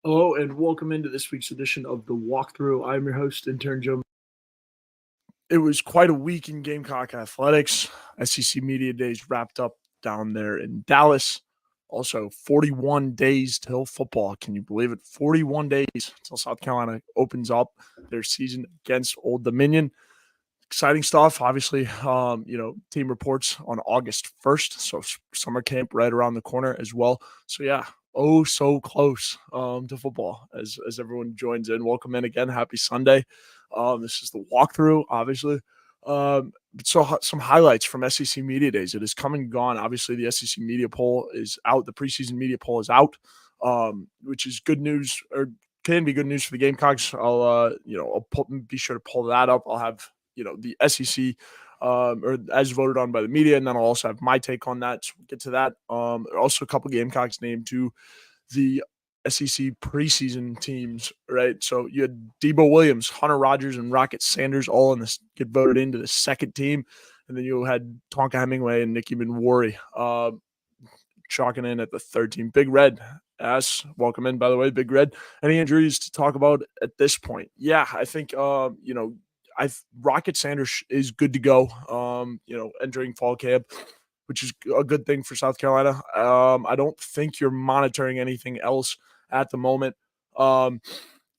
Hello and welcome into this week's edition of the Walkthrough. I'm your host, intern Joe. It was quite a week in Gamecock athletics. SEC Media Days wrapped up down there in Dallas. Also, 41 days till football. Can you believe it? 41 days till South Carolina opens up their season against Old Dominion. Exciting stuff. Obviously, team reports on August 1st. So summer camp right around the corner as well. So yeah, so close to football as everyone joins in. Welcome in again. Happy Sunday. This is the walkthrough, obviously. So some highlights from SEC Media Days. It is come and gone. Obviously, the SEC media poll is out. The preseason media poll is out, which is good news, or can be good news for the Gamecocks. Be sure to pull that up. I'll have the SEC or as voted on by the media, and then I'll also have my take on that. So we'll get to that. Also, a couple Gamecocks named to the SEC preseason teams, right? So you had Debo Williams, Hunter Rogers, and Rocket Sanders all in this get voted into the second team, and then you had Tonka Hemingway and Nikki Minwari chalking in at the third team. Big Red, welcome in, by the way, Big Red. Any injuries to talk about at this point? Yeah, I think Rocket Sanders is good to go. Entering fall camp, which is a good thing for South Carolina. I don't think you're monitoring anything else at the moment.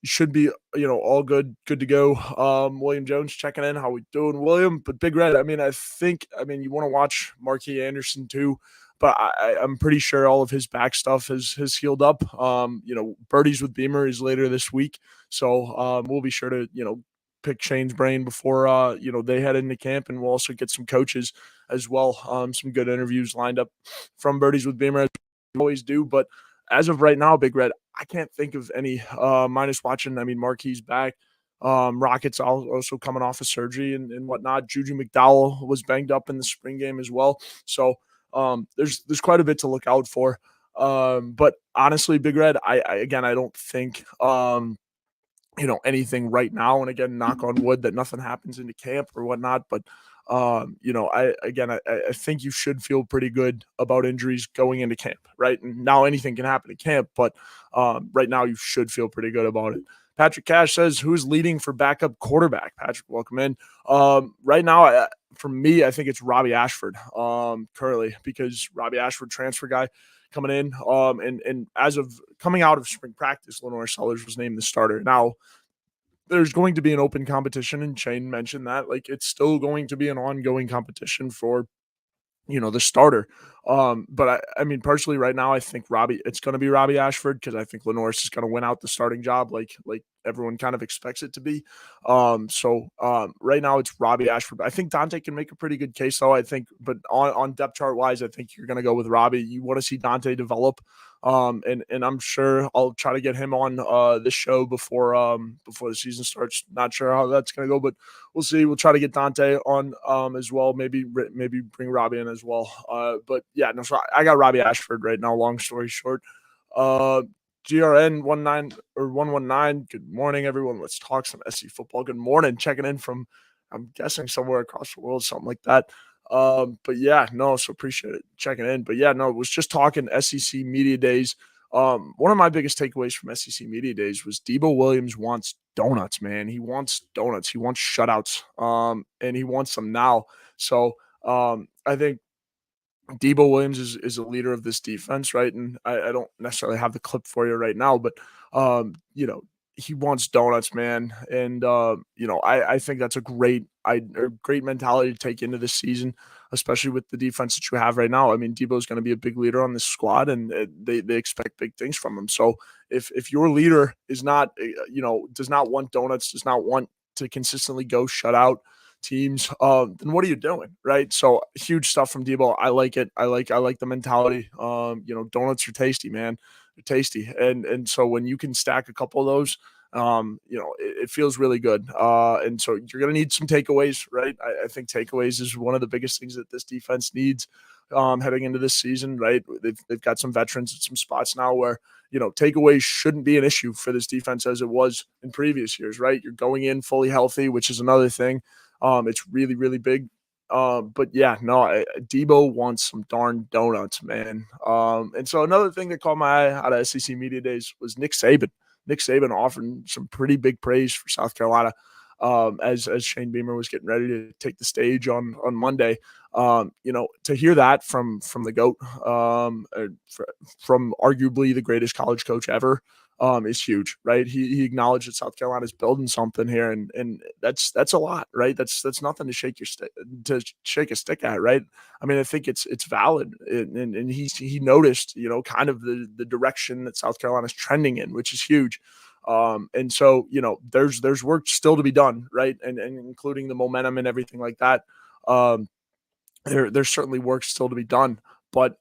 Should be, all good to go. William Jones checking in. How we doing, William? But Big Red, you want to watch Marquis Anderson too, but I'm pretty sure all of his back stuff has healed up. Birdies with Beamer is later this week. So we'll be sure to, pick Shane's brain before, they head into camp, and we'll also get some coaches as well. Some good interviews lined up from Birdies with Beamer, as we always do. But as of right now, Big Red, I can't think of any minus watching. Marquis back. Rockets also coming off of surgery and whatnot. Juju McDowell was banged up in the spring game as well. So there's quite a bit to look out for. But honestly, Big Red, I don't think anything right now. And again, knock on wood that nothing happens into camp or whatnot. But I think you should feel pretty good about injuries going into camp, right? And now anything can happen in camp, but right now you should feel pretty good about it. Patrick Cash says, who's leading for backup quarterback? Patrick, welcome in. Right now, for me, I think it's Robbie Ashford currently, because Robbie Ashford, transfer guy, coming in. And as of coming out of spring practice, Lenore Sellers was named the starter. Now, there's going to be an open competition, and Shane mentioned that. Like, it's still going to be an ongoing competition for the starter. But personally, right now, I think it's going to be Robbie Ashford, because I think Lenore's is going to win out the starting job, like everyone kind of expects it to be. Right now it's Robbie Ashford. I think Dante can make a pretty good case, though. I think, but on depth chart wise, I think you're going to go with Robbie. You want to see Dante develop. And I'm sure I'll try to get him on this show before the season starts. Not sure how that's going to go, but we'll see. We'll try to get Dante on as well. Maybe bring Robbie in as well. But yeah, no. So I got Robbie Ashford right now. Long story short, GRN 119. Good morning, everyone. Let's talk some SC football. Good morning. Checking in from, I'm guessing, somewhere across the world, something like that. But yeah, no, so appreciate it checking in. But yeah, no, was just talking SEC Media Days. One of my biggest takeaways from SEC Media Days was Debo Williams wants donuts, man. He wants donuts. He wants shutouts. And he wants them now. So I think Debo Williams is a leader of this defense, right? And I don't necessarily have the clip for you right now, but he wants donuts, man. And I think that's a great mentality to take into this season, especially with the defense that you have right now. Debo is going to be a big leader on this squad, and they expect big things from him. So if your leader is not, does not want donuts, does not want to consistently go shut out teams, then what are you doing, right? So huge stuff from Debo. I like it. I like the mentality. Donuts are tasty, man. They're tasty, and so when you can stack a couple of those, it feels really good. And so you're gonna need some takeaways, right? I think takeaways is one of the biggest things that this defense needs heading into this season, right? They've got some veterans at some spots now where takeaways shouldn't be an issue for this defense as it was in previous years, right? You're going in fully healthy, which is another thing. It's really, really big. But yeah, no, Debo wants some darn donuts, man. And so another thing that caught my eye out of SEC media days was Nick Saban. Nick Saban offering some pretty big praise for South Carolina, as Shane Beamer was getting ready to take the stage on Monday. To hear that from the GOAT, from arguably the greatest college coach ever, is huge, right? He acknowledged that South Carolina's building something here, and that's a lot, right? That's nothing to shake a stick at, right? I mean, I think it's valid, and he noticed, kind of the direction that South Carolina's trending in, which is huge. And so there's work still to be done, right? And including the momentum and everything like that. Um, there's certainly work still to be done, but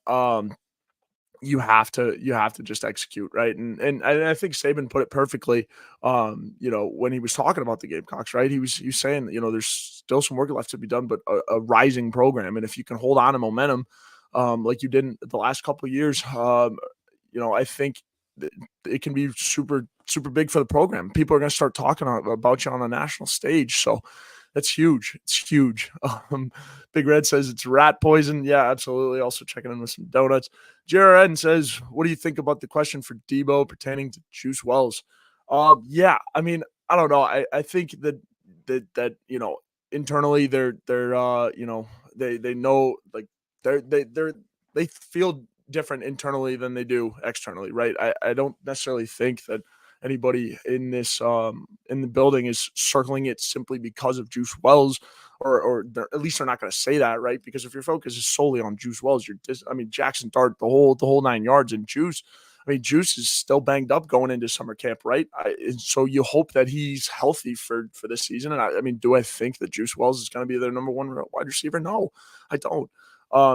you have to just execute, right? And I think Saban put it perfectly, when he was talking about the Gamecocks, right? He was saying, there's still some work left to be done, but a rising program, and if you can hold on to momentum, like you did in the last couple of years, I think it can be super super big for the program. People are going to start talking about you on a national stage, so that's huge. It's huge. Big Red says it's rat poison. Yeah, absolutely. Also checking in with some donuts. Jared says, "What do you think about the question for Debo pertaining to Juice Wells?" Yeah, I mean, I don't know. I think that internally they know, like, they feel different internally than they do externally, right? I don't necessarily think that anybody in the building is circling it simply because of Juice Wells, or at least they're not going to say that, right? Because if your focus is solely on Juice Wells, I mean, Jackson Dart, the whole 9 yards, and Juice. I mean, Juice is still banged up going into summer camp, right? And so you hope that he's healthy for this season. And I mean, do I think that Juice Wells is going to be their number one wide receiver? No, I don't.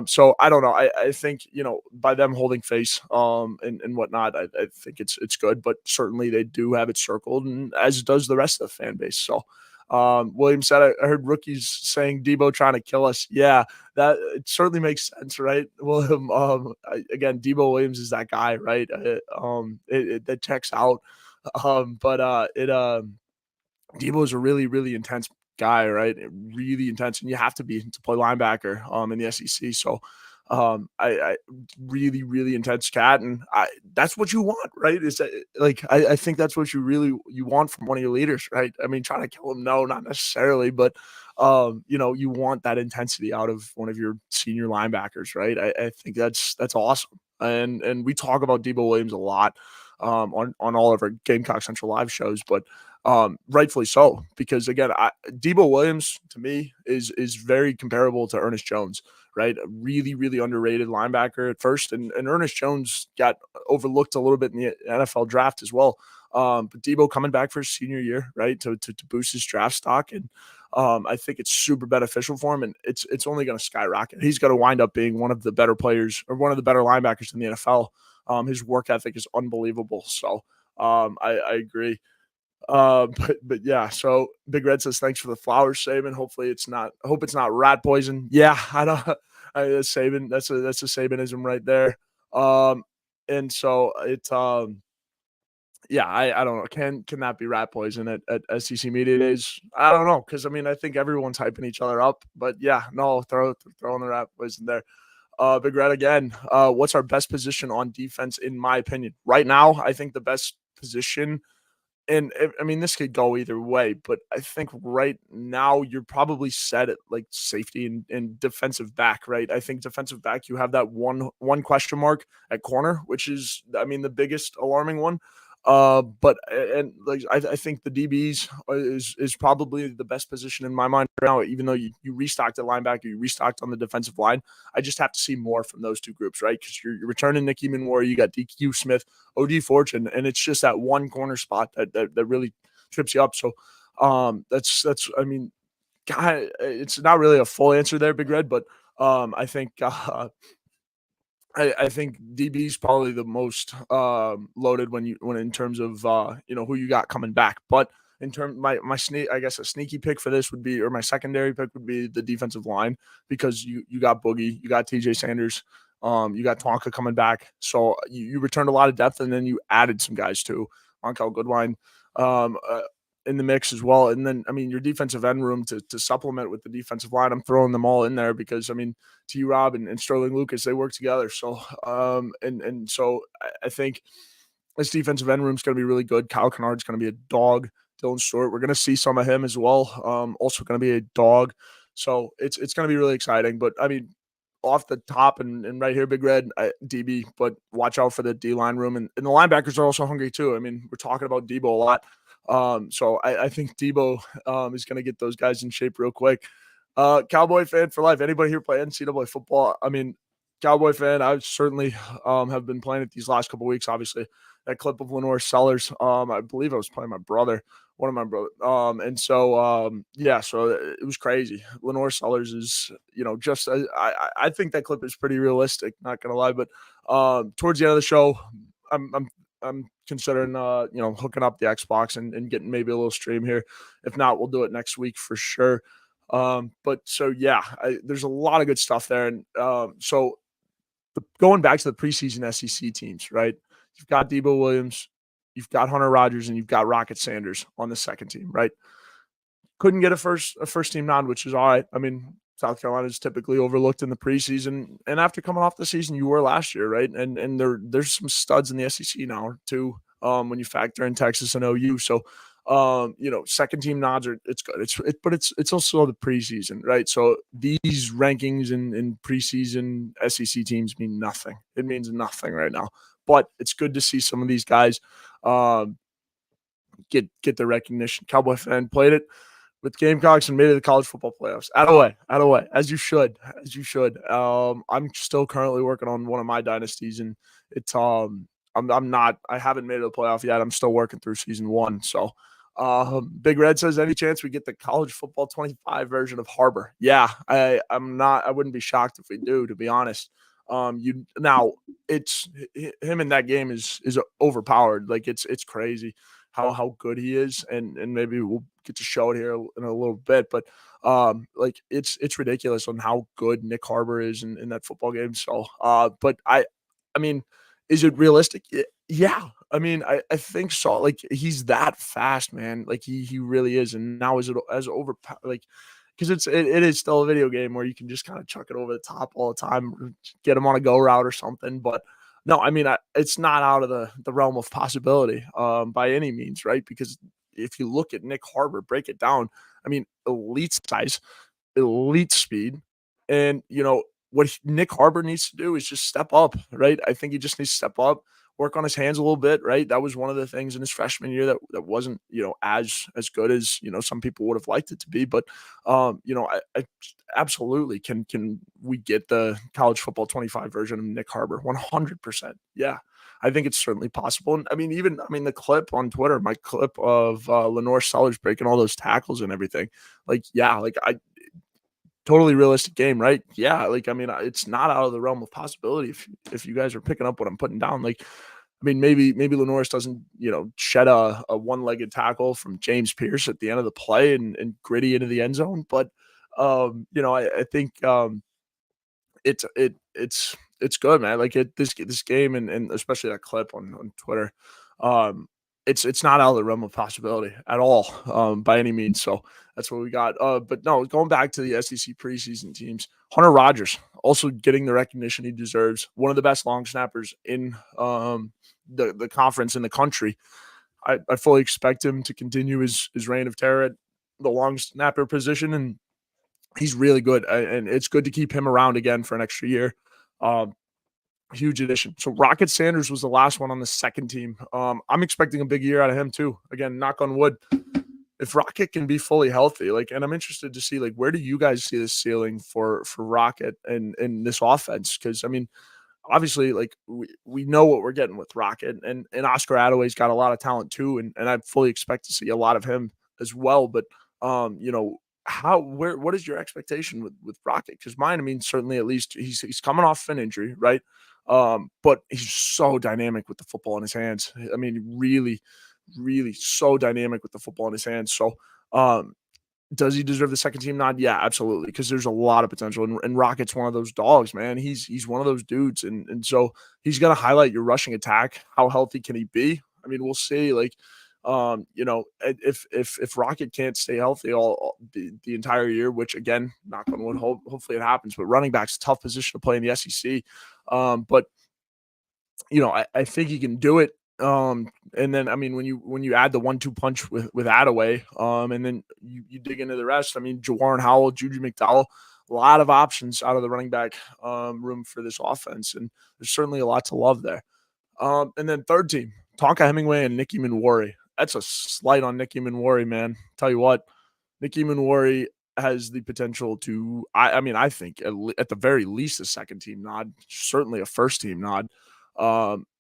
So I don't know. I think, by them holding face, and whatnot, I think it's good, but certainly they do have it circled, and as does the rest of the fan base. So, William said, I heard rookies saying Debo trying to kill us. Yeah, that it certainly makes sense, right? William, again, Debo Williams is that guy, right? That checks out. But Debo is a really, really intense guy, right? Really intense, and you have to be to play linebacker in the SEC. So, I really, really intense cat, and that's what you want, right? Is that, like, I think that's what you want from one of your leaders, right? I mean, trying to kill him, no, not necessarily, but you want that intensity out of one of your senior linebackers, right? I think that's awesome, and we talk about Debo Williams a lot on all of our Gamecock Central live shows, but rightfully so, because again, Debo Williams to me is very comparable to Ernest Jones, right? A really, really underrated linebacker at first, and Ernest Jones got overlooked a little bit in the NFL draft as well. But Debo coming back for his senior year, right, to boost his draft stock, and I think it's super beneficial for him, and it's only going to skyrocket. He's going to wind up being one of the better players, or one of the better linebackers in the NFL. His work ethic is unbelievable. So I agree. But yeah, so Big Red says thanks for the flowers, Saban. Hopefully it's not. I hope it's not rat poison. Yeah, I don't. Saban. That's a Sabanism right there. Um, and so it's yeah, I don't know. Can that be rat poison at SEC media days? I don't know, because I mean I think everyone's hyping each other up. But yeah, no, throwing the rat poison there. Big Red again. What's our best position on defense in my opinion right now? I think the best position, and I mean, this could go either way, but I think right now you're probably set at like safety and defensive back, right? I think defensive back, you have that one question mark at corner, which is, I mean, the biggest alarming one. But and like I think the DBs is probably the best position in my mind right now. Even though you restocked at linebacker, you restocked on the defensive line, I just have to see more from those two groups, right? Because you're returning Nicky Manwari, you got DQ Smith, OD Fortune, and it's just that one corner spot that really trips you up. So that's I mean, God, it's not really a full answer there, Big Red, but I think I think DB is probably the most loaded when in terms of who you got coming back. But in terms my sneak, I guess a sneaky pick for this would be, or my secondary pick would be the defensive line, because you got Boogie, you got TJ Sanders, you got Tonka coming back, so you returned a lot of depth, and then you added some guys too, Moncal Goodwine. Um, uh, in the mix as well. And then, I mean, your defensive end room to supplement with the defensive line, I'm throwing them all in there because, I mean, T. Rob and Sterling Lucas, they work together. So, and so I think this defensive end room is going to be really good. Kyle Kennard's going to be a dog. Dylan Stewart, we're going to see some of him as well. Also going to be a dog. So it's going to be really exciting. But I mean, off the top and right here, Big Red, DB, but watch out for the D line room. And the linebackers are also hungry too. I mean, we're talking about Debo a lot. So I think Debo is going to get those guys in shape real quick. Cowboy fan for life. Anybody here play NCAA football? I mean, Cowboy fan, I certainly have been playing it these last couple of weeks. Obviously, that clip of Lenore Sellers. I believe I was playing my brother, one of my brothers. And so yeah, so it was crazy. Lenore Sellers is, just I think that clip is pretty realistic. Not gonna lie, but towards the end of the show, I'm considering hooking up the Xbox and getting maybe a little stream here. If not, we'll do it next week for sure. But so yeah, there's a lot of good stuff there, and so going back to the preseason SEC teams, right? You've got Debo Williams, you've got Hunter Rogers, and you've got Rocket Sanders on the second team, right? Couldn't get a first team nod, which is all right. I mean, South Carolina is typically overlooked in the preseason, and after coming off the season, you were last year, right? And there's some studs in the SEC now too. When you factor in Texas and OU, so second team nods it's good. But it's also the preseason, right? So these rankings in preseason SEC teams mean nothing. It means nothing right now. But it's good to see some of these guys get the recognition. Cowboy fan played it with Gamecocks and made it to the college football playoffs. Out of way, as you should. I'm still currently working on one of my dynasties, and it's I haven't made it to the playoff yet. I'm still working through season 1. So Big Red says, any chance we get the college football 25 version of Harbor? Yeah, I wouldn't be shocked if we do, to be honest. It's him in that game is overpowered. Like it's crazy how good he is, and maybe we'll get to show it here in a little bit, but like it's ridiculous on how good Nick Harbor is in that football game. So but I mean, is it realistic? Yeah. I mean, I think so. Like he's that fast, man. Like he really is. And now is it as over like because it is still a video game where you can just kind of chuck it over the top all the time, get him on a go route or something. But no, I mean, it's not out of the realm of possibility by any means, right? Because if you look at Nick Harbor, break it down. I mean, elite size, elite speed, and what Nick Harbor needs to do is just step up, right? I think he just needs to step up, work on his hands a little bit, right? That was one of the things in his freshman year that wasn't as good as some people would have liked it to be, but I absolutely can we get the college football 25 version of Nick Harbor 100%. Yeah. I think it's certainly possible. And I mean, the clip on Twitter, my clip of Lenore Sellers breaking all those tackles and everything, like, yeah, like totally realistic game, right? Yeah, like I mean, it's not out of the realm of possibility if you guys are picking up what I'm putting down. Like, I mean, maybe Lenoris doesn't, shed a one-legged tackle from James Pierce at the end of the play and gritty into the end zone, but I think it's good, man. Like this game and especially that clip on Twitter, it's not out of the realm of possibility at all, by any means. So that's what we got. But no, going back to the SEC preseason teams, Hunter Rogers also getting the recognition he deserves. One of the best long snappers in the conference in the country. I fully expect him to continue his reign of terror at the long snapper position, and he's really good. And it's good to keep him around again for an extra year. Huge addition. So Rocket Sanders was the last one on the second team. I'm expecting a big year out of him too. Again, knock on wood. If Rocket can be fully healthy, and I'm interested to see where do you guys see the ceiling for Rocket and this offense? Because I mean, obviously, we know what we're getting with Rocket, and Oscar Attaway's got a lot of talent too, and I fully expect to see a lot of him as well. But what is your expectation with Rocket? Because mine, I mean, certainly at least he's coming off an injury, right? But he's so dynamic with the football in his hands. I mean, really, really so dynamic with the football in his hands. So, does he deserve the second team nod? Yeah, absolutely. Because there's a lot of potential, and Rocket's one of those dogs, man. He's one of those dudes, and so he's gonna highlight your rushing attack. How healthy can he be? I mean, we'll see. If Rocket can't stay healthy all the entire year, which again, knock on wood, hopefully it happens. But running back's a tough position to play in the SEC. But I think he can do it. And then I mean, when you add the 1-2 punch with Attaway, and then you dig into the rest. I mean, Jawarren Howell, Juju McDowell, a lot of options out of the running back room for this offense, and there's certainly a lot to love there. And then third team, Tonka Hemingway and Nikki Minwari. That's a slight on Nikki Minwari, man. Tell you what, Nikki Minwari has the potential to, I think at the very least a second team nod, certainly a first team nod.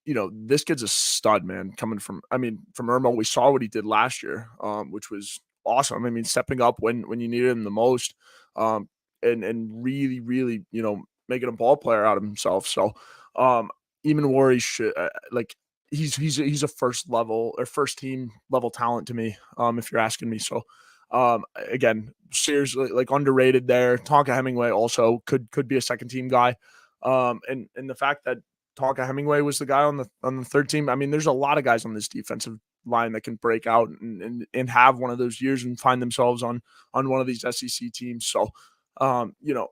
This kid's a stud, man. Coming from Irmo, we saw what he did last year, which was awesome. I mean, stepping up when you needed him the most, and really, really, making a ball player out of himself. So, even Worry should like he's a first team level talent to me, if you're asking me. So again, seriously, like underrated there. Tonka Hemingway also could be a second team guy. And the fact that Tonka Hemingway was the guy on the third team. I mean, there's a lot of guys on this defensive line that can break out and have one of those years and find themselves on one of these SEC teams. So you know,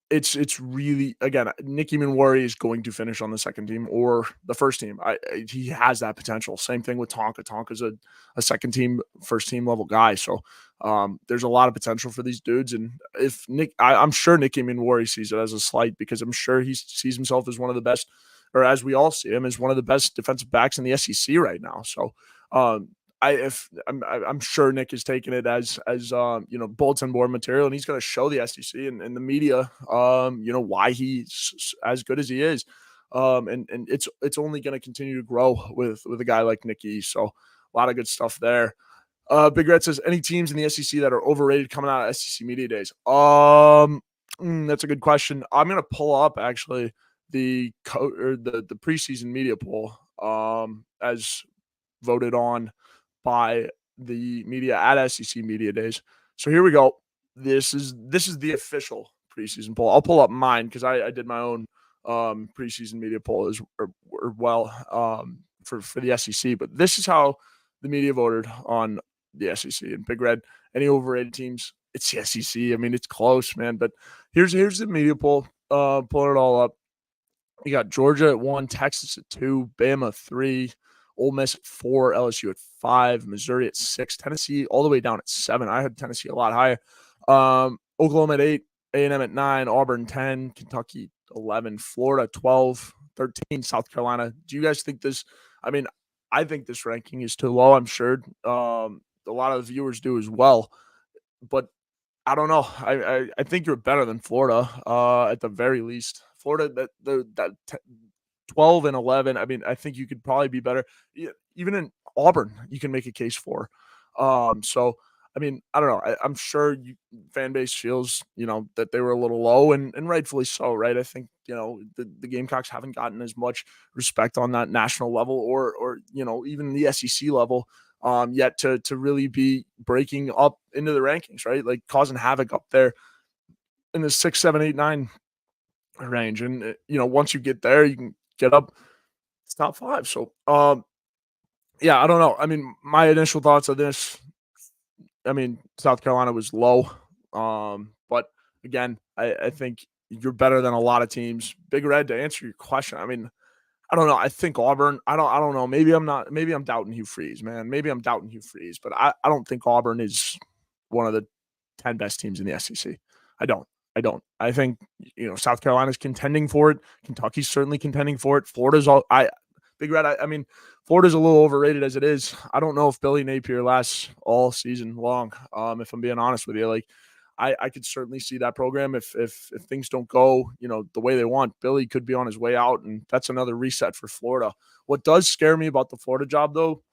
it's really, again, Nikki Minwari is going to finish on the second team or the first team. He has that potential. Same thing with Tonka. Tonka's a second team, first team level guy. So there's a lot of potential for these dudes. And if I'm sure Nikki Minwari sees it as a slight, because I'm sure he sees himself as one of the best, or as we all see him, as one of the best defensive backs in the SEC right now. So um, I'm sure Nick is taking it as bulletin board material, and he's going to show the SEC and the media, why he's as good as he is, and it's only going to continue to grow with a guy like Nicky. So a lot of good stuff there. Big Red says, any teams in the SEC that are overrated coming out of SEC media days? That's a good question. I'm going to pull up actually the preseason media poll as voted on by the media at SEC Media Days. So here we go. This is the official preseason poll. I'll pull up mine because I did my own preseason media poll for the SEC. But this is how the media voted on the SEC. And Big Red, any overrated teams? It's the SEC. I mean, it's close, man. But here's the media poll. Pulling it all up. You got Georgia at 1, Texas at 2, Bama 3, Ole Miss at 4, LSU at 5, Missouri at 6, Tennessee all the way down at 7. I had Tennessee a lot higher. Oklahoma at 8, A&M at 9, Auburn 10, Kentucky 11, Florida 12, 13, South Carolina. Do you guys think this? I mean, I think this ranking is too low. I'm sure a lot of the viewers do as well, but I don't know. I think you're better than Florida, at the very least. Florida, that 12 and 11. I mean, I think you could probably be better. Even in Auburn, you can make a case for. So I mean, I don't know. I'm sure fan base feels that they were a little low, and rightfully so, right? I think the Gamecocks haven't gotten as much respect on that national level, or even the SEC level, yet to really be breaking up into the rankings, right? Like causing havoc up there in the 6, 7, 8, 9 range. And once you get there, you can get up. It's top 5. So yeah, I don't know. I mean, my initial thoughts of this, I mean, South Carolina was low. But again, I think you're better than a lot of teams. Big Red, to answer your question, I mean, I don't know. I think Auburn. I don't know. Maybe I'm not. Maybe I'm doubting Hugh Freeze, man. Maybe I'm doubting Hugh Freeze, but I don't think Auburn is one of the 10 best teams in the SEC. I don't. I don't. I think South Carolina's contending for it. Kentucky's certainly contending for it. Florida's all. Big Red. I mean, Florida's a little overrated as it is. I don't know if Billy Napier lasts all season long. If I'm being honest with you, like I could certainly see that program if things don't go the way they want. Billy could be on his way out, and that's another reset for Florida. What does scare me about the Florida job though,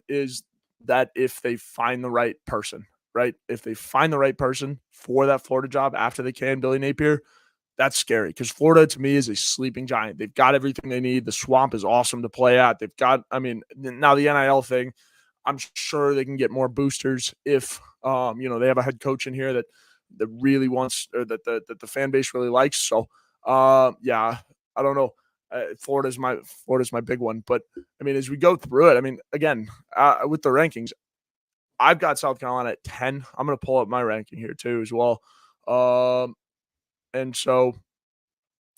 is that if they find the right person, right? If they find the right person for that Florida job after they can Billy Napier, that's scary because Florida to me is a sleeping giant. They've got everything they need. The swamp is awesome to play at. They've got, I mean, now the NIL thing, I'm sure they can get more boosters if they have a head coach in here that really wants, or that the fan base really likes. So yeah, I don't know. Florida's my big one. But I mean, as we go through it, I mean, again, with the rankings, I've got South Carolina at 10. I'm going to pull up my ranking here too as well. And so,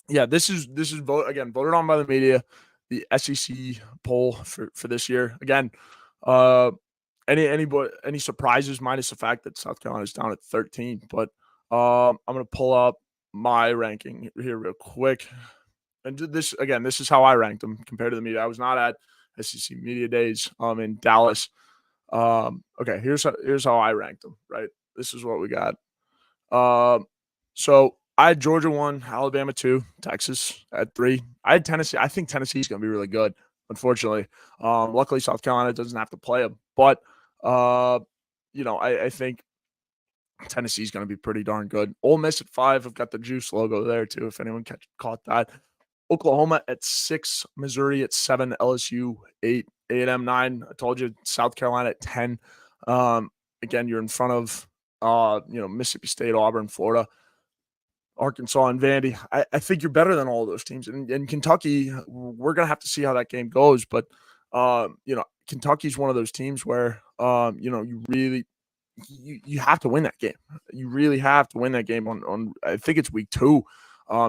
yeah, this is voted on by the media, the SEC poll for this year. Again, any surprises minus the fact that South Carolina's down at 13. But I'm going to pull up my ranking here real quick. And this is how I ranked them compared to the media. I was not at SEC Media Days in Dallas. Okay, here's how I ranked them, right? This is what we got. So I had Georgia 1, Alabama 2, Texas at 3. I had Tennessee. I think Tennessee's going to be really good, unfortunately. Luckily, South Carolina doesn't have to play them. But, I think Tennessee's going to be pretty darn good. Ole Miss at 5. I've got the Juice logo there, too, if anyone caught that. Oklahoma at 6, Missouri at 7, LSU 8, A&M 9. I told you South Carolina at 10. Again, you're in front of Mississippi State, Auburn, Florida, Arkansas, and Vandy. I think you're better than all of those teams. And Kentucky, we're gonna have to see how that game goes. But Kentucky's one of those teams where you really you have to win that game. You really have to win that game on I think it's week 2.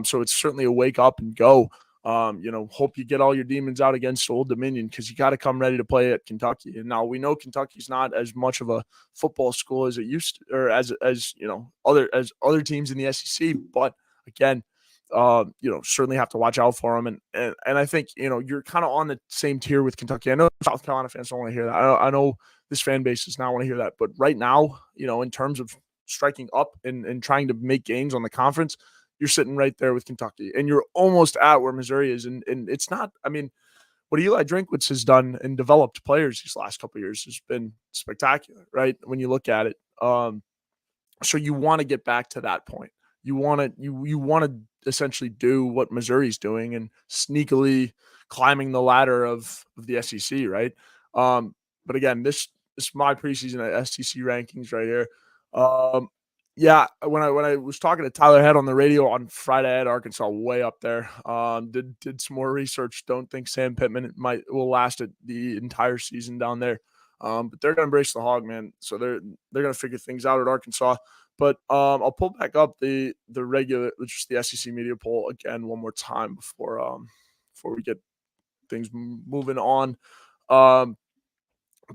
So it's certainly a wake up and go. Hope you get all your demons out against Old Dominion because you got to come ready to play at Kentucky. And now we know Kentucky's not as much of a football school as it used to, or as other teams in the SEC. But again, certainly have to watch out for them. And I think you're kind of on the same tier with Kentucky. I know South Carolina fans don't want to hear that. I know this fan base does not want to hear that. But right now, in terms of striking up and trying to make gains on the conference, you're sitting right there with Kentucky, and you're almost at where Missouri is. And it's not, I mean, what Eli Drinkwitz has done and developed players these last couple of years has been spectacular, right? When you look at it. So you want to get back to that point. You want to essentially do what Missouri's doing and sneakily climbing the ladder of the SEC, right? But again, this is my preseason SEC rankings right here. Yeah, when I was talking to Tyler Head on the radio on Friday, I had Arkansas way up there. Did some more research. Don't think Sam Pittman will last it the entire season down there. But they're going to embrace the hog, man. So they're going to figure things out at Arkansas. But I'll pull back up the regular, just the SEC media poll again one more time before we get things moving on. But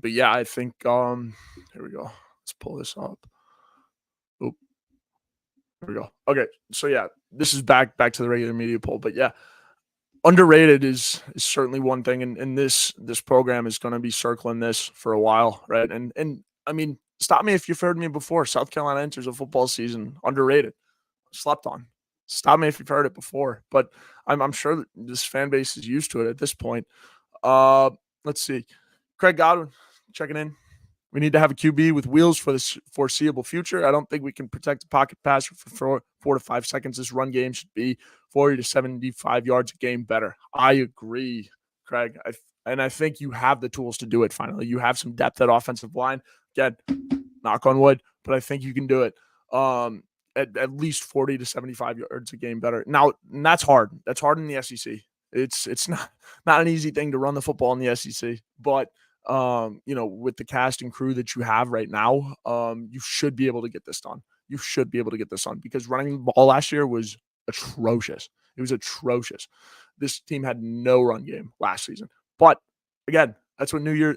yeah, I think here we go. Let's pull this up. Oop. There we go. Okay, so yeah, this is back to the regular media poll. But yeah, underrated is certainly one thing, and this program is going to be circling this for a while, right? And I mean, stop me if you've heard me before. South Carolina enters a football season underrated, slept on. Stop me if you've heard it before, but I'm sure that this fan base is used to it at this point. Let's see, Craig Godwin checking in. We need to have a QB with wheels for this foreseeable future. I don't think we can protect the pocket passer for 4 to 5 seconds. This run game should be 40 to 75 yards a game better. I agree, Craig. I think you have the tools to do it finally. You have some depth at offensive line. Again, knock on wood, but I think you can do it. At least 40 to 75 yards a game better. Now, and that's hard. That's hard in the SEC. It's not an easy thing to run the football in the SEC, but with the cast and crew that you have right now, you should be able to get this done. You should be able to get this done because running the ball last year was atrocious. It was atrocious. This team had no run game last season. But again, that's what new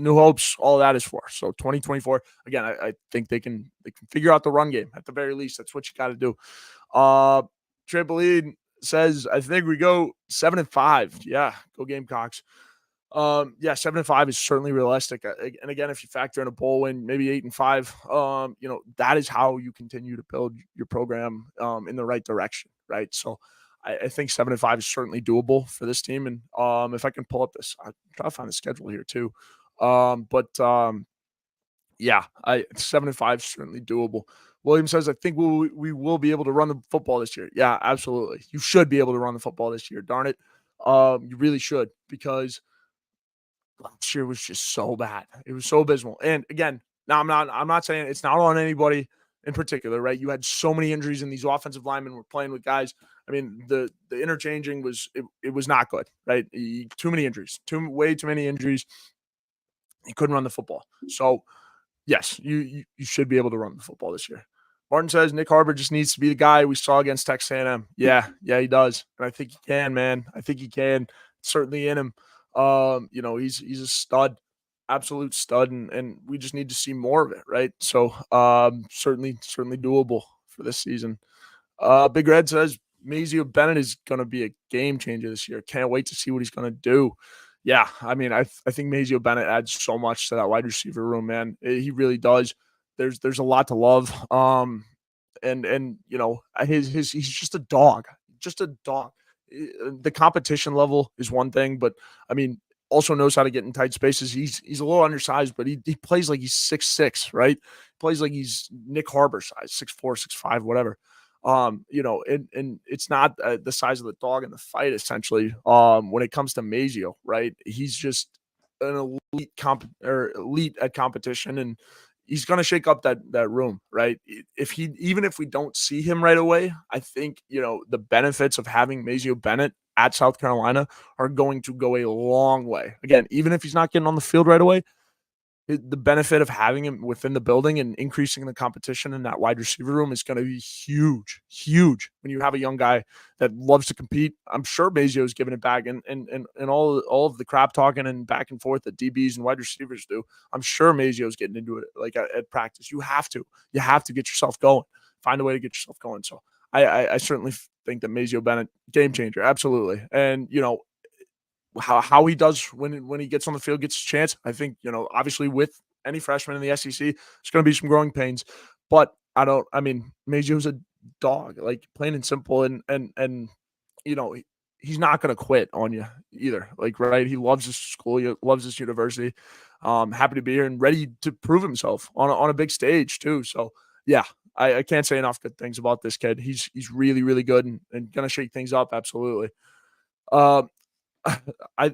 hopes, all of that is for. So 2024, again, I think they can figure out the run game at the very least. That's what you got to do. Trampoline says, I think we go 7-5. Yeah, go Gamecocks. 7-5 is certainly realistic. And again, if you factor in a bowl win, maybe 8-5, that is how you continue to build your program in the right direction, right? So I think 7-5 is certainly doable for this team. And if I can pull up this, I'll try to find the schedule here too. 7-5 is certainly doable. William says, I think we will be able to run the football this year. Yeah, absolutely. You should be able to run the football this year. Darn it. You really should, because last year was just so bad. It was so abysmal. And again, now I'm not saying it's not on anybody in particular, right? You had so many injuries and these offensive linemen were playing with guys. I mean, the interchanging it was not good, right? Too many injuries, way too many injuries. He couldn't run the football. So yes, you should be able to run the football this year. Martin says Nick Harbor just needs to be the guy we saw against Texas A&M. Yeah, he does, and I think he can, man. I think he can. It's certainly in him. He's a stud, absolute stud, and we just need to see more of it, right? So, certainly doable for this season. Big Red says Mazio Bennett is going to be a game changer this year. Can't wait to see what he's going to do. Yeah, I mean, I think Mazio Bennett adds so much to that wide receiver room, man. He really does. There's a lot to love. And he's just a dog, just a dog. The competition level is one thing, but I mean, also knows how to get in tight spaces. He's a little undersized, but he plays like he's 6'6", right? He plays like he's Nick Harbor size, 6'4", 6'5", whatever. And it's not the size of the dog in the fight, essentially. When it comes to Mazio, right? He's just an elite at competition, and he's going to shake up that room, right? Even if we don't see him right away, I think the benefits of having Mazio Bennett at South Carolina are going to go a long way. Again, even if he's not getting on the field right away, the benefit of having him within the building and increasing the competition in that wide receiver room is going to be huge, huge. When you have a young guy that loves to compete, I'm sure Mazio is giving it back, and all of the crap talking and back and forth that DBs and wide receivers do. I'm sure Mazio is getting into it like at practice. You have to get yourself going, find a way to get yourself going. So I certainly think that Mazio Bennett, game changer, absolutely. And how he does when he gets on the field, gets a chance. I think, obviously with any freshman in the SEC, there's going to be some growing pains, but I mean, Mazio's a dog, like plain and simple. And he's not going to quit on you either. Like, right. He loves his school. He loves his university. Happy to be here and ready to prove himself on a big stage too. So yeah, I can't say enough good things about this kid. He's really, really good and going to shake things up. Absolutely.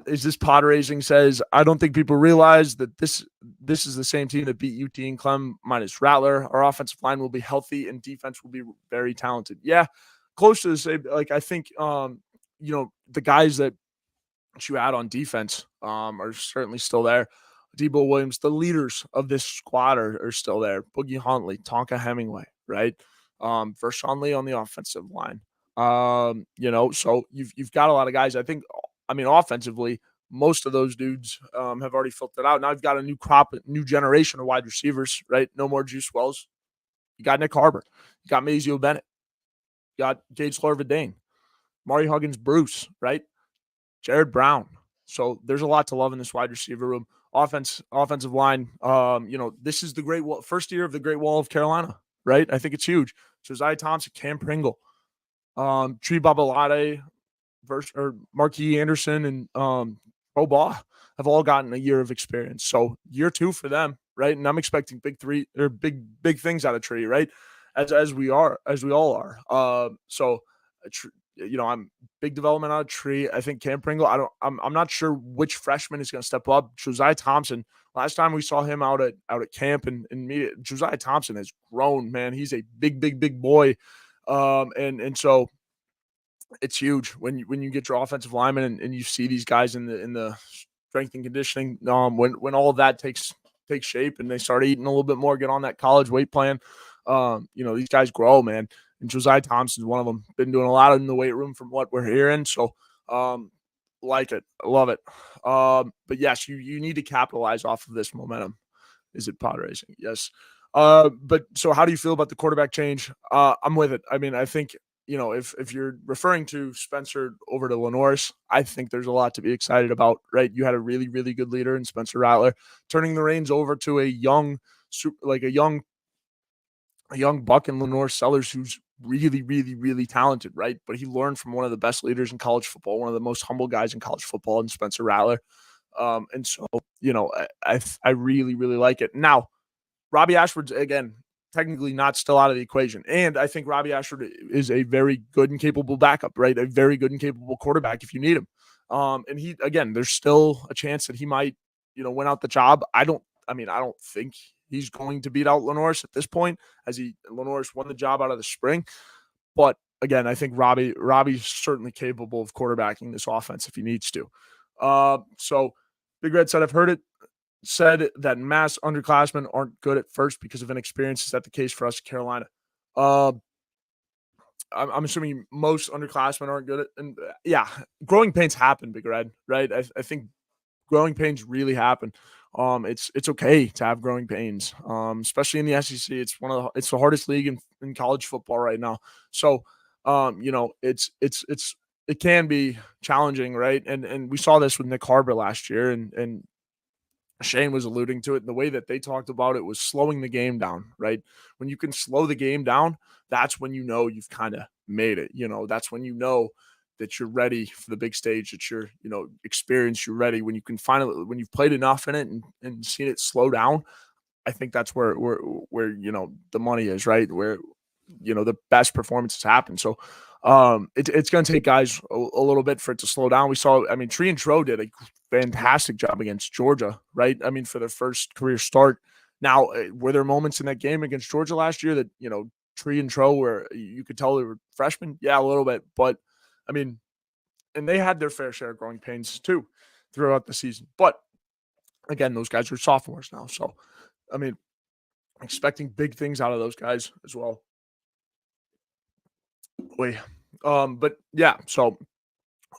Is this pod raising says, I don't think people realize that this is the same team that beat UT and Clem minus Rattler. Our offensive line will be healthy and defense will be very talented. Yeah, close to the same. Like, I think, the guys that you add on defense are certainly still there. Debo Williams, the leaders of this squad are still there. Boogie Huntley, Tonka Hemingway, right? Vershawn Lee on the offensive line. So you've got a lot of guys. I mean, offensively, most of those dudes have already filtered out. Now you've got a new generation of wide receivers, right? No more Juice Wells. You got Nick Harbor. You got Mazio Bennett. You got Gage Slorvidane. Mari Huggins Bruce, right? Jared Brown. So there's a lot to love in this wide receiver room. Offensive line. This is the first year of the Great Wall of Carolina, right? I think it's huge. Josiah Thompson, Cam Pringle, Tree Babalade, or Marquis Anderson, and Pro Baugh have all gotten a year of experience. So year 2 for them, right? And I'm expecting big things out of Tree, right? As we all are. I'm big development out of Tree. I think Cam Pringle. I'm not sure which freshman is going to step up. Josiah Thompson. Last time we saw him out at camp and media, Josiah Thompson has grown, man. He's a big boy. And so it's huge when you get your offensive linemen and you see these guys in the strength and conditioning. When all of that takes shape and they start eating a little bit more, get on that college weight plan. These guys grow, man. And Josiah Thompson's one of them. Been doing a lot in the weight room from what we're hearing. So, like it, I love it. But yes, you need to capitalize off of this momentum. Is it pod racing? Yes. But so how do you feel about the quarterback change? I'm with it. I mean, I think, if you're referring to Spencer over to Lenoris, I think there's a lot to be excited about, right? You had a really, really good leader in Spencer Rattler, turning the reins over to a young buck in Lenoris Sellers, who's really, really, really talented, right? But he learned from one of the best leaders in college football, one of the most humble guys in college football, in Spencer Rattler. And so, I really, really like it. Now, Robbie Ashford's, again, technically not still out of the equation. And I think Robbie Ashford is a very good and capable backup, right? A very good and capable quarterback if you need him. And there's still a chance that he might, win out the job. I don't think he's going to beat out Lenoris at this point, as Lenoris won the job out of the spring. But again, I think Robbie's certainly capable of quarterbacking this offense if he needs to. So Big Red said, I've heard it said that mass underclassmen aren't good at first because of inexperience. Is that the case for us in Carolina? Uh, I'm assuming most underclassmen aren't good at, and yeah, growing pains happen, Big Red, right? I think growing pains really happen. It's okay to have growing pains, especially in the SEC. It's the hardest league in college football right now. So, it can be challenging, right? And we saw this with Nick Harbor last year, and Shane was alluding to it. And the way that they talked about it was slowing the game down, right? When you can slow the game down, that's when you know you've kind of made it. That's when you know that you're ready for the big stage, that you're, experienced, you're ready. When you can finally, when you've played enough in it and seen it slow down, I think that's where the money is, right? Where the best performances happen. So it's going to take guys a little bit for it to slow down. We saw, I mean, Tree and Tro did a fantastic job against Georgia, right? I mean, for their first career start. Now, were there moments in that game against Georgia last year that Tree and Tro where you could tell they were freshmen? Yeah, a little bit, but I mean, and they had their fair share of growing pains too throughout the season. But again, those guys are sophomores now, so I mean, expecting big things out of those guys as well. Wait, but yeah, so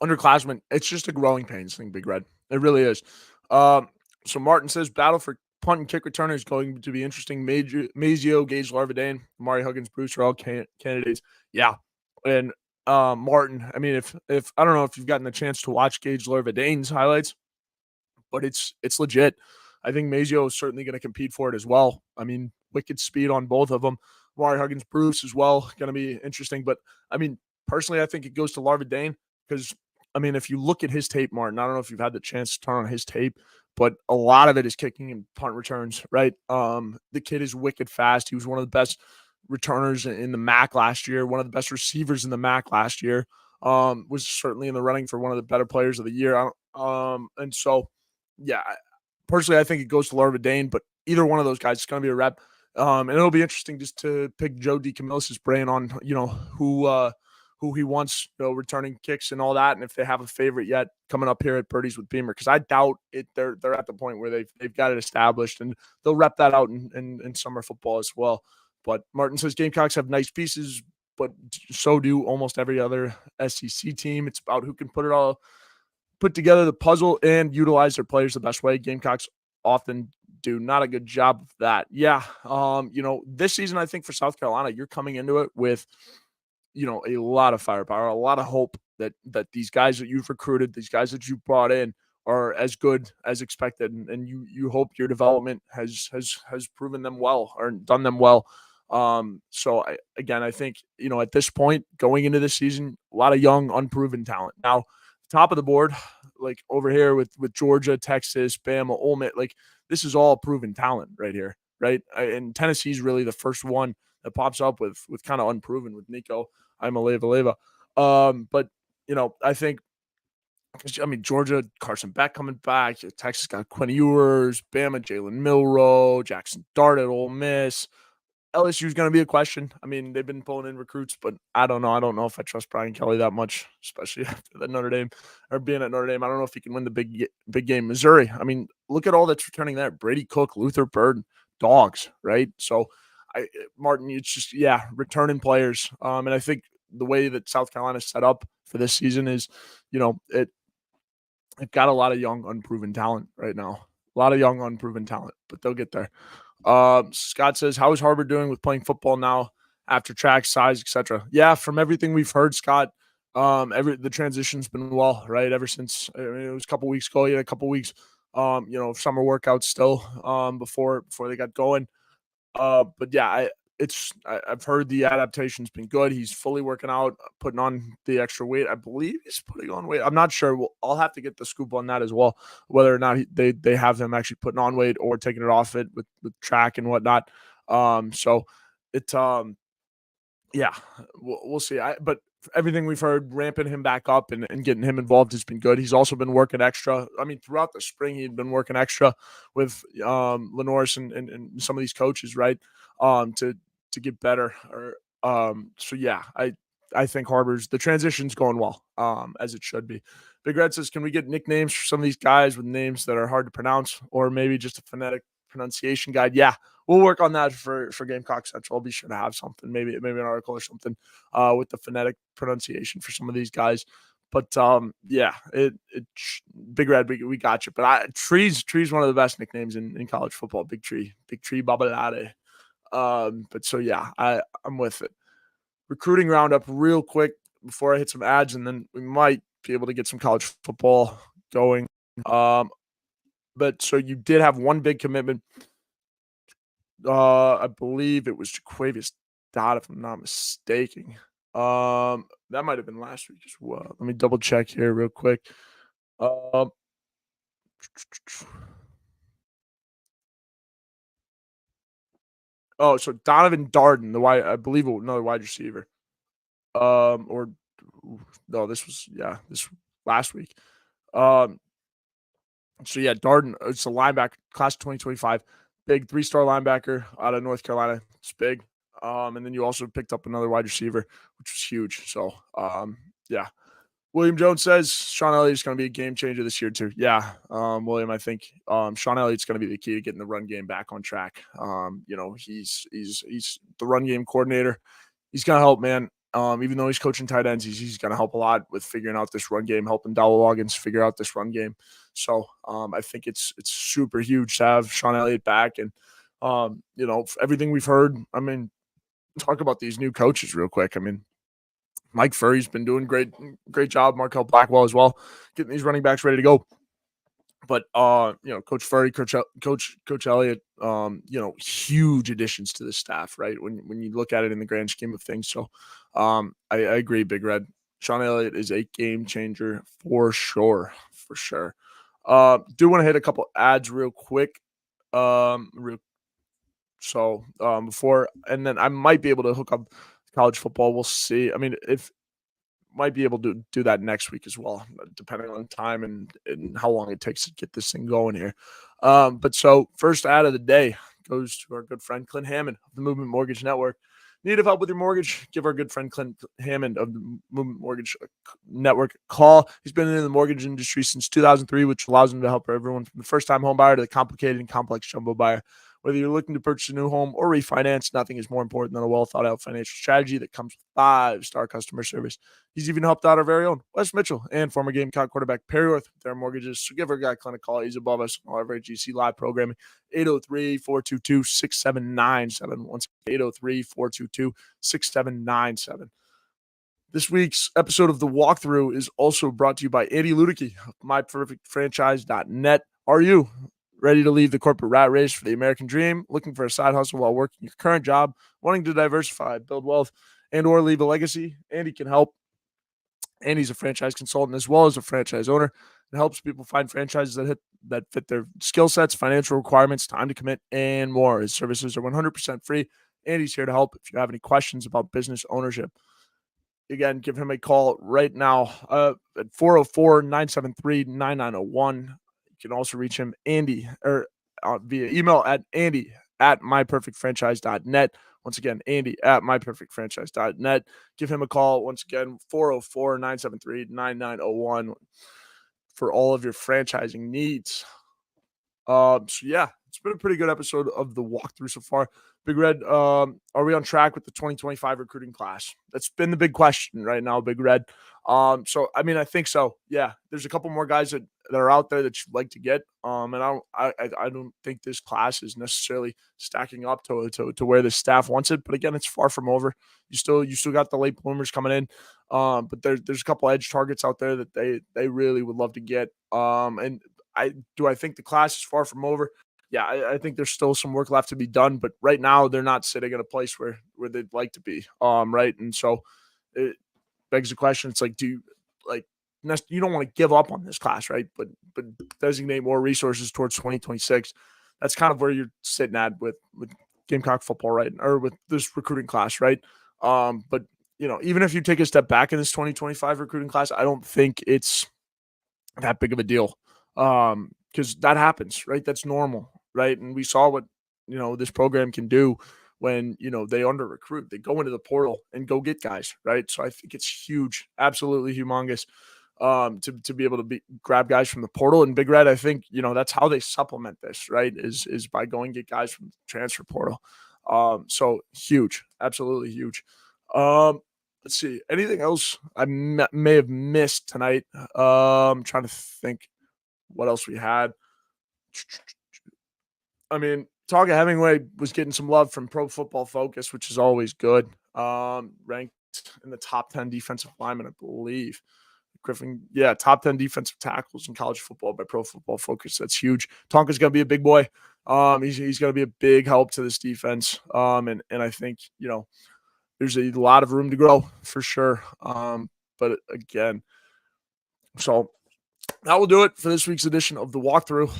underclassmen, it's just a growing pains thing, Big Red. It really is. Um, so Martin says battle for punt and kick returner is going to be interesting. Mazio, Gage Larvadain, Amari Huggins, Bruce are all candidates. Yeah, and Martin. I mean, if I don't know if you've gotten the chance to watch Gage Larvadain's highlights, but it's legit. I think Mazio is certainly going to compete for it as well. I mean, wicked speed on both of them. Amari Huggins, Bruce as well, going to be interesting. But I mean, personally, I think it goes to Larvadain because I mean, if you look at his tape, Martin, I don't know if you've had the chance to turn on his tape, but a lot of it is kicking and punt returns, right? The kid is wicked fast. He was one of the best returners in the MAC last year, one of the best receivers in the MAC last year. Was certainly in the running for one of the better players of the year. And so, yeah, personally, I think it goes to Larvadain, but either one of those guys is going to be a rep. And it'll be interesting just to pick Joe DeCamillis' brain on, who he wants, returning kicks and all that, and if they have a favorite yet coming up here at Birdies with Beamer, because I doubt it. They're at the point where they've got it established, and they'll rep that out in summer football as well. But Martin says Gamecocks have nice pieces, but so do almost every other SEC team. It's about who can put together the puzzle and utilize their players the best way. Gamecocks often do not a good job of that. Yeah. This season, I think for South Carolina, you're coming into it with a lot of firepower, a lot of hope that these guys that you've recruited, these guys that you brought in are as good as expected. And you hope your development has proven them well or done them well. So I think, at this point going into this season, a lot of young, unproven talent. Now, top of the board, like over here with Georgia, Texas, Bama, Ole Miss, like this is all proven talent right here. Right. And Tennessee's really the first one that pops up with kind of unproven with Nico Iamaleava. But I think, I mean, Georgia, Carson Beck coming back, Texas got Quinn Ewers, Bama, Jalen Milroe, Jackson Dart at Ole Miss. LSU is going to be a question. I mean, they've been pulling in recruits, but I don't know. I don't know if I trust Brian Kelly that much, especially after the Notre Dame or being at Notre Dame. I don't know if he can win the big game. Missouri. I mean, look at all that's returning there. Brady Cook, Luther Bird, dogs, right? So, Martin, it's just returning players. And I think the way that South Carolina's set up for this season is, it got a lot of young, unproven talent right now. A lot of young, unproven talent, but they'll get there. Scott says, how is Harvard doing with playing football now after track, size, etc.? Yeah, from everything we've heard, Scott, the transition's been well, right? Ever since it was a couple weeks ago, a couple weeks, summer workouts still, before they got going. But yeah, I've heard the adaptation's been good. He's fully working out, putting on the extra weight. I believe he's putting on weight. I'm not sure. I'll have to get the scoop on that as well, whether or not they have him actually putting on weight or taking it off it with track and whatnot. So it's yeah, we'll see. But everything we've heard, ramping him back up and getting him involved has been good. He's also been working extra. I mean, throughout the spring, he'd been working extra with Lenoris and some of these coaches, right? To get better. So yeah, I think the transition's going well, as it should be. Big Red says, can we get nicknames for some of these guys with names that are hard to pronounce, or maybe just a phonetic pronunciation guide? Yeah, we'll work on that for Gamecock Central. I'll be sure to have something, maybe an article or something with the phonetic pronunciation for some of these guys. But yeah, Big Red, we got you. But Tree's one of the best nicknames in college football. Big Tree Babalade. But so yeah, I'm with it. Recruiting roundup real quick before I hit some ads, and then we might be able to get some college football going. But so you did have one big commitment. I believe it was Jaquavius Dot, if I'm not mistaken. That might have been last week as well. Let me double check here real quick. Oh, so Donovan Darden, I believe another wide receiver. Or no, this last week. So yeah, Darden, it's a linebacker, class 2025, big 3-star linebacker out of North Carolina. It's big. And then you also picked up another wide receiver, which was huge. So yeah. William Jones says Sean Elliott's going to be a game changer this year too. Yeah, William, I think Sean Elliott's going to be the key to getting the run game back on track. He's the run game coordinator. He's going to help, man. Even though he's coaching tight ends, he's going to help a lot with figuring out this run game, helping Dowell Loggins figure out this run game. So I think it's super huge to have Sean Elliott back, and everything we've heard. I mean, talk about these new coaches real quick. I mean, Mike Furry's been doing great job. Markel Blackwell as well, getting these running backs ready to go. But Coach Furry, Coach Elliott, huge additions to the staff, right? When you look at it in the grand scheme of things. So I agree, Big Red. Sean Elliott is a game changer for sure. Do want to hit a couple ads real quick. Before, and then I might be able to hook up college football. We'll see. I mean, if might be able to do that next week as well, depending on time and how long it takes to get this thing going here. But so first ad of the day goes to our good friend Clint Hammond of the Movement Mortgage Network. Need help with your mortgage? Give our good friend Clint Hammond of the Movement Mortgage Network a call. He's been in the mortgage industry since 2003, which allows him to help everyone from the first-time home buyer to the complicated and complex jumbo buyer. Whether you're looking to purchase a new home or refinance, nothing is more important than a well-thought-out financial strategy that comes with 5-star customer service. He's even helped out our very own Wes Mitchell and former Gamecock quarterback Perry Orth with their mortgages. So give our guy Clint a call. He's above us on all of our GC live programming. 803-422-6797. Once 803-422-6797. This week's episode of The Walkthrough is also brought to you by Andy Luedecke of MyPerfectFranchise.net. Are you ready to leave the corporate rat race for the American dream, looking for a side hustle while working your current job, wanting to diversify, build wealth, and or leave a legacy? Andy can help. Andy's a franchise consultant as well as a franchise owner and helps people find franchises that fit their skill sets, financial requirements, time to commit, and more. His services are 100% free. Andy's here to help if you have any questions about business ownership. Again, give him a call right now at 404-973-9901. You can also reach him, Andy, or via email at andy@myperfectfranchise.net. Once again, andy@myperfectfranchise.net. Give him a call. Once again, 404-973-9901 for all of your franchising needs. So yeah, it's been a pretty good episode of The Walkthrough so far. Big Red, are we on track with the 2025 recruiting class? That's been the big question right now, Big Red. So I mean, I think so. Yeah, there's a couple more guys that are out there that you'd like to get. And I don't think this class is necessarily stacking up to where the staff wants it. But again, it's far from over. You still got the late bloomers coming in. But there's a couple edge targets out there that they really would love to get. And I think the class is far from over. Yeah, I think there's still some work left to be done, but right now they're not sitting in a place where they'd like to be. Right. And so it begs the question. It's like, you don't want to give up on this class, right? But designate more resources towards 2026. That's kind of where you're sitting at with Gamecock football, right? Or with this recruiting class, right? But even if you take a step back in this 2025 recruiting class, I don't think it's that big of a deal. Because that happens, right? That's normal, right? And we saw what this program can do when, they under recruit, they go into the portal and go get guys, right? So I think it's huge, absolutely humongous, to be able to grab guys from the portal. And Big Red, I think, that's how they supplement this, right? Is by going get guys from the transfer portal. So huge, absolutely huge. Let's see, anything else I may have missed tonight? Trying to think what else we had. I mean, Tonka Hemingway was getting some love from Pro Football Focus, which is always good. Ranked in the top 10 defensive linemen, I believe. Griffin, yeah, top 10 defensive tackles in college football by Pro Football Focus. That's huge. Tonka's going to be a big boy. He's going to be a big help to this defense. And I think, there's a lot of room to grow for sure. But again, so that will do it for this week's edition of the Walkthrough.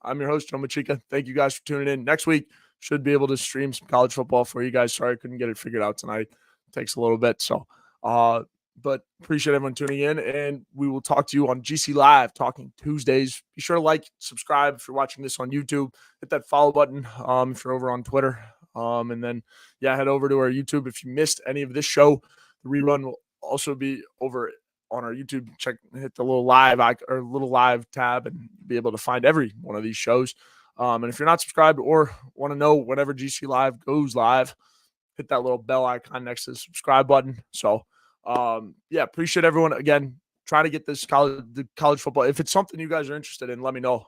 I'm your host, Joe Macheca. Thank you guys for tuning in. Next week, should be able to stream some college football for you guys. Sorry, I couldn't get it figured out tonight. It takes a little bit. So, but appreciate everyone tuning in, and we will talk to you on GC Live, Talking Tuesdays. Be sure to like, subscribe if you're watching this on YouTube. Hit that follow button if you're over on Twitter. And then, head over to our YouTube. If you missed any of this show, the rerun will also be over on our YouTube. Hit the little live tab and be able to find every one of these shows. And if you're not subscribed or want to know whenever GC Live goes live, hit that little bell icon next to the subscribe button. So, appreciate everyone. Again, trying to get this college football. If it's something you guys are interested in, let me know.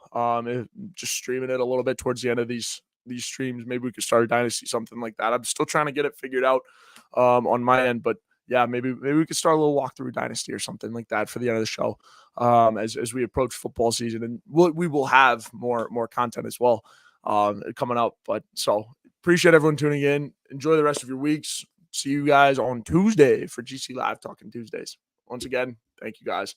Just streaming it a little bit towards the end of these streams. Maybe we could start a dynasty, something like that. I'm still trying to get it figured out on my end, but maybe we could start a little walkthrough dynasty or something like that for the end of the show as we approach football season. And we will have more content as well coming up. But so appreciate everyone tuning in. Enjoy the rest of your weeks. See you guys on Tuesday for GC Live Talking Tuesdays. Once again, thank you guys.